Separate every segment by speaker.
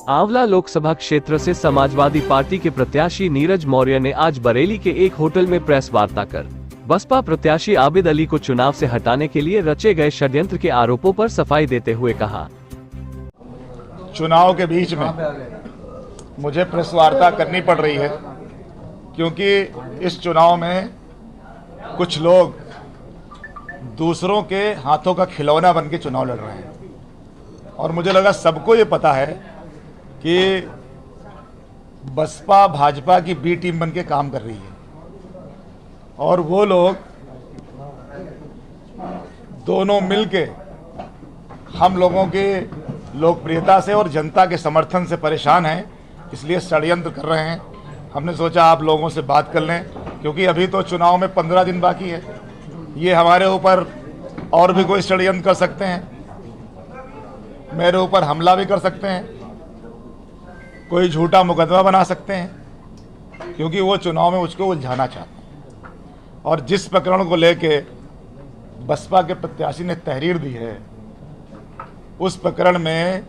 Speaker 1: आंवला लोकसभा क्षेत्र से समाजवादी पार्टी के प्रत्याशी नीरज मौर्य ने आज बरेली के एक होटल में प्रेस वार्ता कर बसपा प्रत्याशी आबिद अली को चुनाव से हटाने के लिए रचे गए षड्यंत्र के आरोपों पर सफाई देते हुए कहा,
Speaker 2: चुनाव के बीच में मुझे प्रेस वार्ता करनी पड़ रही है क्योंकि इस चुनाव में कुछ लोग दूसरों के हाथों का खिलौना बन के चुनाव लड़ रहे हैं और मुझे लगा सबको ये पता है कि बसपा भाजपा की बी टीम बन के काम कर रही है और वो लोग दोनों मिलके हम लोगों की लोकप्रियता से और जनता के समर्थन से परेशान हैं, इसलिए षड्यंत्र कर रहे हैं। हमने सोचा आप लोगों से बात कर लें क्योंकि अभी तो चुनाव में 15 दिन बाकी है। ये हमारे ऊपर और भी कोई षड्यंत्र कर सकते हैं, मेरे ऊपर हमला भी कर सकते हैं, कोई झूठा मुकदमा बना सकते हैं क्योंकि वो चुनाव में उसको उलझाना चाहते हैं। और जिस प्रकरण को लेके बसपा के प्रत्याशी ने तहरीर दी है उस प्रकरण में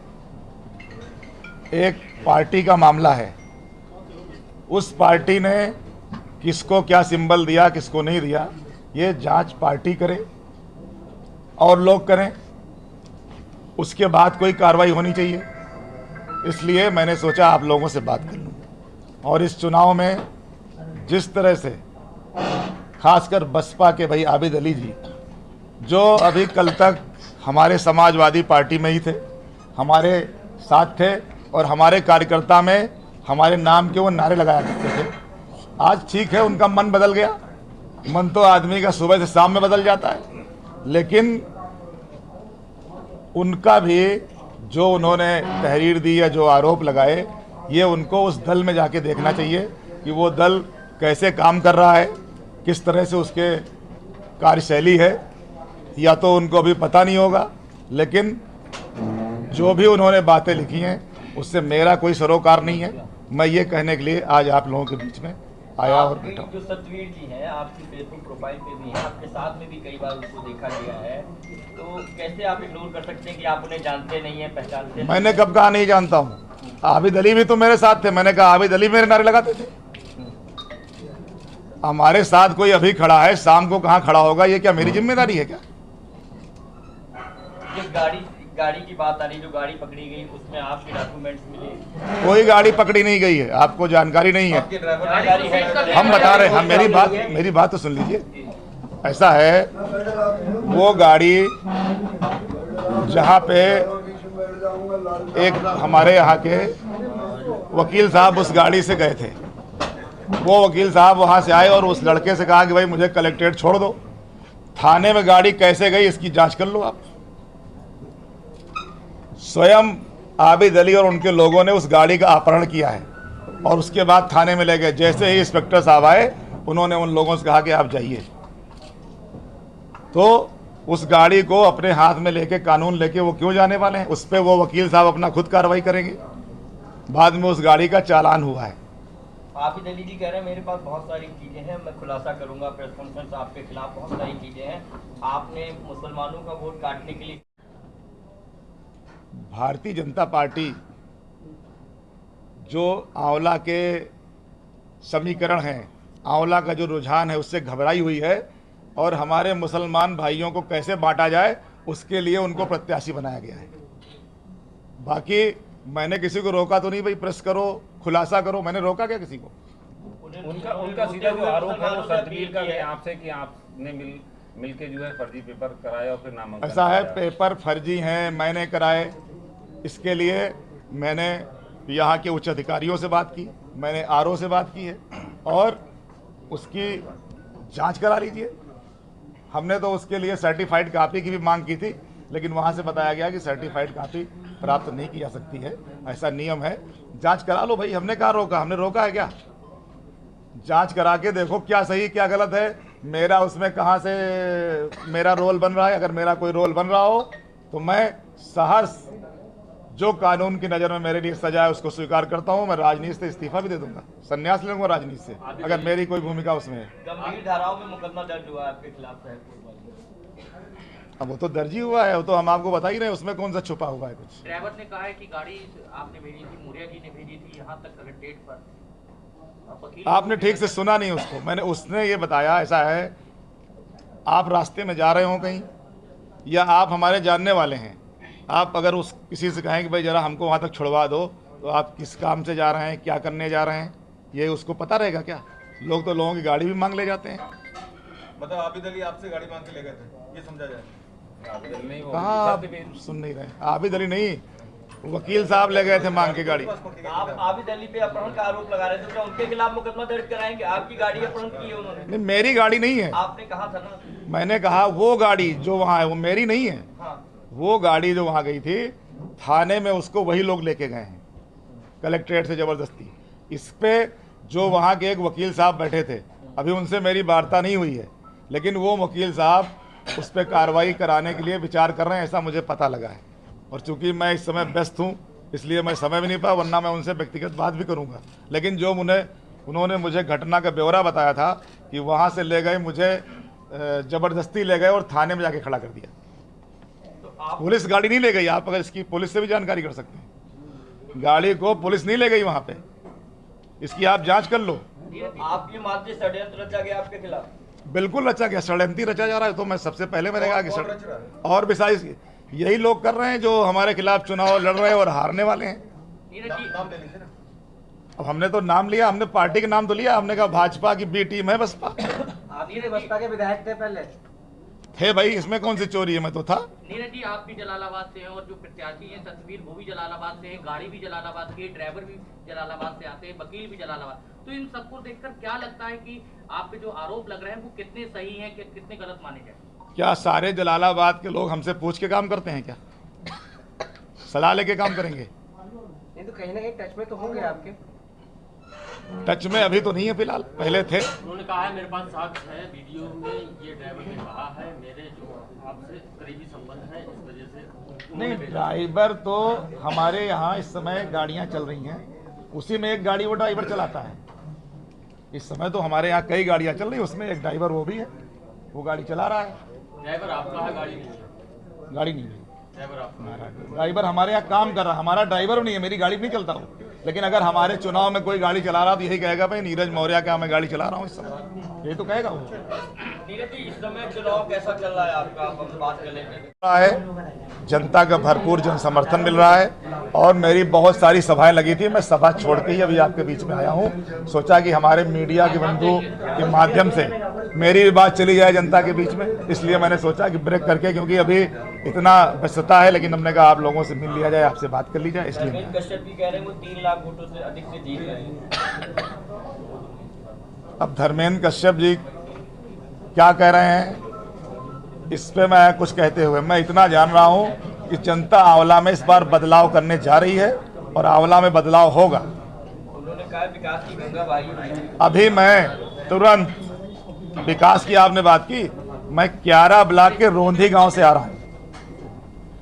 Speaker 2: एक पार्टी का मामला है। उस पार्टी ने किसको क्या सिंबल दिया किसको नहीं दिया ये जांच पार्टी करे और लोग करें, उसके बाद कोई कार्रवाई होनी चाहिए। इसलिए मैंने सोचा आप लोगों से बात कर लूं। और इस चुनाव में जिस तरह से खासकर बसपा के भाई आबिद अली जी जो अभी कल तक हमारे समाजवादी पार्टी में ही थे, हमारे साथ थे और हमारे कार्यकर्ता में हमारे नाम के वो नारे लगाया करते थे, आज ठीक है उनका मन बदल गया। मन तो आदमी का सुबह से शाम में बदल जाता है, लेकिन उनका भी जो उन्होंने तहरीर दी या जो आरोप लगाए ये उनको उस दल में जाके देखना चाहिए कि वो दल कैसे काम कर रहा है, किस तरह से उसके कार्यशैली है, या तो उनको अभी पता नहीं होगा। लेकिन जो भी उन्होंने बातें लिखी हैं उससे मेरा कोई सरोकार नहीं है। मैं ये कहने के लिए आज आप लोगों के बीच में आया और बैठा हूं।
Speaker 3: जो सतवीर जी हैं आपकी फेसबुक प्रोफाइल पे भी हैं, आपके साथ में भी कई बार उसको देखा गया है, तो कैसे आप इग्नोर कर सकते हैं कि आप उन्हें जानते नहीं हैं, पहचानते नहीं?
Speaker 2: मैंने कब कहा नहीं जानता हूँ? आबिद अली भी तो मेरे साथ थे, मैंने कहा आबिद अली मेरे नारे लगाते थे। हमारे साथ कोई अभी खड़ा है, शाम को कहाँ खड़ा होगा ये क्या मेरी जिम्मेदारी है क्या?
Speaker 3: जिस गाड़ी की बात आ रही, जो गाड़ी पकड़ी गई उसमें आपके डॉक्यूमेंट्स मिले?
Speaker 2: कोई गाड़ी पकड़ी नहीं गई है, आपको जानकारी नहीं है। हम बता रहे हैं, मेरी बात तो सुन लीजिए। ऐसा है वो गाड़ी जहाँ पे एक हमारे यहाँ के वकील साहब उस गाड़ी से गए थे, वो वकील साहब वहाँ से आए और उस लड़के से कहा कि भाई मुझे कलेक्ट्रेट छोड़ दो। थाने में गाड़ी कैसे गई इसकी जांच कर लो आप। स्वयं आबिद अली और उनके लोगों ने उस गाड़ी का अपहरण किया है और उसके बाद थाने में ले गए। जैसे ही इंस्पेक्टर साहब आए उन्होंने उन लोगों से कहा कि आप जाइए, तो उस गाड़ी को अपने हाथ में लेके कानून लेके वो क्यों जाने वाले हैं? उस पर वो वकील साहब अपना खुद कार्रवाई करेंगे। बाद में उस गाड़ी का चालान हुआ है।
Speaker 3: आबिद अली जी कह रहे हैं मेरे पास बहुत सारी चीजें हैं, मैं खुलासा करूंगा, प्रेस कॉन्फ्रेंस आपके खिलाफ बहुत सारी चीजें हैं, आपने मुसलमानों का वोट काटने के लिए।
Speaker 2: भारतीय जनता पार्टी जो आंवला के समीकरण हैं, आंवला का जो रुझान है उससे घबराई हुई है और हमारे मुसलमान भाइयों को कैसे बांटा जाए उसके लिए उनको प्रत्याशी बनाया गया है। बाकी मैंने किसी को रोका तो नहीं, भाई प्रेस करो, खुलासा करो, मैंने रोका क्या किसी को?
Speaker 4: उनका सीधा जो आरोप है वो सतवीर का है आपसे कि आपने मिलके जो है फर्जी पेपर कराया और फिर नामांकन।
Speaker 2: ऐसा है, पेपर फर्जी हैं, मैंने कराए। इसके लिए मैंने यहाँ के उच्च अधिकारियों से बात की, मैंने आरओ से बात की है और उसकी जांच करा लीजिए। हमने तो उसके लिए सर्टिफाइड कॉपी की भी मांग की थी, लेकिन वहाँ से बताया गया कि सर्टिफाइड कॉपी प्राप्त नहीं की जा सकती है, ऐसा नियम है। जांच करा लो भाई, हमने कहाँ रोका? हमने रोका है क्या? जांच करा के देखो क्या सही क्या गलत है। मेरा उसमें कहाँ से मेरा रोल बन रहा है? अगर मेरा कोई रोल बन रहा हो तो मैं सहर्ष जो कानून की नज़र में मेरे लिए सजा है उसको स्वीकार करता हूँ। मैं राजनीति से इस्तीफा भी दे दूंगा, संन्यास ले लूंगा राजनीति से अगर मेरी कोई भूमिका उसमें है।
Speaker 3: गंभीर धाराओं में मुकदमा दर्ज हुआ है आपके खिलाफ?
Speaker 2: अब वो तो दर्ज ही हुआ है, वो तो हम आपको बता ही रहे हैं, उसमें कौन सा छुपा हुआ है कुछ।
Speaker 5: ड्राइवर ने कहा है कि गाड़ी आपने भेजी थी, मौर्य जी ने भेजी थी यहाँ तक डेट पर।
Speaker 2: आपने ठीक से सुना नहीं उसको, मैंने उसने ये बताया ऐसा है, आप रास्ते में जा रहे हो कहीं या आप हमारे जानने वाले हैं, आप अगर उस किसी से कहें कि भाई ज़रा हमको वहाँ तक छुड़वा दो, तो आप किस काम से जा रहे हैं, क्या करने जा रहे हैं, ये उसको पता रहेगा क्या? लोग तो लोगों की गाड़ी भी मांग ले जाते हैं।
Speaker 6: मतलब आबिद अली आपसे गाड़ी मांग के ले गए थे, ये समझा जाए?
Speaker 2: कहाँ आप सुन नहीं रहे? आबिद अली नहीं, वकील साहब ले गए थे मांग के गाड़ी।
Speaker 3: आप आबिद अली पे अपहरण का आरोप लगा रहे थे, तो उनके खिलाफ मुकदमा दर्ज कराएंगे? आपकी गाड़ी अपहरण की है उन्होंने?
Speaker 2: नहीं, मेरी गाड़ी नहीं है।
Speaker 3: आपने कहा था ना।
Speaker 2: मैंने कहा वो गाड़ी जो वहाँ है वो मेरी नहीं है।
Speaker 3: हाँ।
Speaker 2: वो गाड़ी जो वहाँ गई थी थाने में, उसको वही लोग लेके गए हैं कलेक्ट्रेट से ज़बरदस्ती। इस पे जो वहाँ के एक वकील साहब बैठे थे, अभी उनसे मेरी वार्ता नहीं हुई है, लेकिन वो वकील साहब उस पर कार्रवाई कराने के लिए विचार कर रहे हैं, ऐसा मुझे पता लगा है। और चूंकि मैं इस समय व्यस्त हूँ, इसलिए मैं समय भी नहीं पाया, वरना मैं उनसे व्यक्तिगत बात भी करूँगा। लेकिन जो उन्होंने मुझे घटना का ब्यौरा बताया था कि वहाँ से ले गए, मुझे ज़बरदस्ती ले गए और थाने में जाके खड़ा कर दिया।
Speaker 3: तो
Speaker 2: पुलिस गाड़ी नहीं ले गई, आप अगर इसकी पुलिस से भी जानकारी कर सकते हैं। गाड़ी को पुलिस नहीं ले गई वहाँ पे, इसकी आप जांच कर लो।
Speaker 3: आपकी मानते षड्यंत्र रचा गया आपके खिलाफ?
Speaker 2: बिल्कुल रचा गया, षड्यंत्र रचा जा रहा है। तो मैं सबसे पहले मैंने कहा कि और बिसाइज यही लोग कर रहे हैं जो हमारे खिलाफ चुनाव लड़ रहे हैं और हारने वाले हैं।
Speaker 6: नाम ले लीजिए ना।
Speaker 2: अब हमने तो नाम लिया, हमने पार्टी का नाम तो लिया, हमने कहा भाजपा की बी टीम है बसपा।
Speaker 5: आप ही बसपा के विधायक थे पहले?
Speaker 2: थे भाई, इसमें कौन सी चोरी है, मैं तो था।
Speaker 5: नीरज जी, आप भी जलालाबाद से हैं और जो प्रत्याशी हैं तस्वीर वो भी जलालाबाद से है, गाड़ी भी जलालाबाद की, ड्राइवर भी जलालाबाद से आते हैं, वकील भी जलालाबाद। तो इन सबको देखकर क्या लगता है कि आपके जो आरोप लग रहे हैं वो कितने सही हैं, कितने गलत माने जाए?
Speaker 2: क्या सारे जलालाबाद के लोग हमसे पूछ के काम करते हैं क्या? सलाह लेके काम करेंगे?
Speaker 5: नहीं तो कहीं ना कहीं टच में तो होंगे आपके।
Speaker 2: टच में अभी तो नहीं है फिलहाल, पहले थे।
Speaker 5: उन्होंने कहा है मेरे पास साक्ष्य है, वीडियो में ये ड्राइवर ने कहा है मेरे जो आपसे करीबी संबंध है, इस वजह से।
Speaker 2: नहीं, ड्राइवर तो हमारे यहाँ इस समय गाड़ियाँ चल रही हैं, उसी में एक गाड़ी वो ड्राइवर चलाता है। इस समय तो हमारे यहाँ कई गाड़ियाँ चल रही हैं, उसमें एक ड्राइवर वो भी है, वो गाड़ी चला रहा है।
Speaker 5: ड्राइवर आपका है, गाड़ी नहीं है?
Speaker 2: गाड़ी नहीं है,
Speaker 5: ड्राइवर आपका।
Speaker 2: ड्राइवर हमारे यहाँ काम कर रहा है, हमारा ड्राइवर नहीं है, मेरी गाड़ी नहीं चलता हूँ। लेकिन अगर हमारे चुनाव में कोई गाड़ी चला रहा तो यही कहेगा भाई नीरज मौर्य का मैं गाड़ी चला रहा हूँ इस समय, ये तो कहेगा वो।
Speaker 3: नीरज जी, इस समय चुनाव कैसा चल रहा है आपका? हम बात कर लेंगे।
Speaker 2: है जनता का भरपूर जन समर्थन मिल रहा है और मेरी बहुत सारी सभाएं लगी थी, मैं सभा छोड़ के ही अभी आपके बीच में आया हूं। सोचा कि हमारे मीडिया के बंधु के माध्यम से मेरी भी बात चली जाए जनता के बीच में, इसलिए मैंने सोचा कि ब्रेक करके, क्योंकि अभी इतना व्यस्तता है, लेकिन हमने कहा आप लोगों से मिल लिया जाए, आपसे बात कर ली जाए, इसलिए।
Speaker 3: कश्यप भी कह रहे हैं वो 3 लाख वोटों से अधिक से जीत रहे हैं।
Speaker 2: अब धर्मेंद्र कश्यप जी क्या कह रहे हैं इस पे मैं कुछ कहते हुए, मैं इतना जान रहा हूं कि जनता आंवला में इस बार बदलाव करने जा रही है और आंवला में बदलाव होगा।
Speaker 3: उन्होंने कहा विकास की गंगा बहाई हुई।
Speaker 2: अभी मैं तुरंत विकास की आपने बात की, मैं 11 ब्लॉक के रोंधी गांव से आ रहा हूं,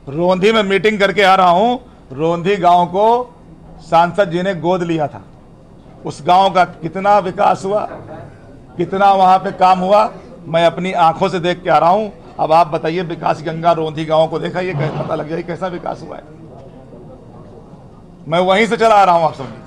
Speaker 2: रोंधी में मीटिंग करके आ रहा हूं। रोंधी गांव को सांसद जी ने गोद लिया था, उस गांव का कितना विकास हुआ, कितना वहां पे काम हुआ, मैं अपनी आंखों से देख के आ रहा हूं। अब आप बताइए, विकास गंगा रोंधी गांव को देखा, ये पता लग जाए कैसा विकास हुआ है। मैं वहीं से चला आ रहा हूं, आप समझिए।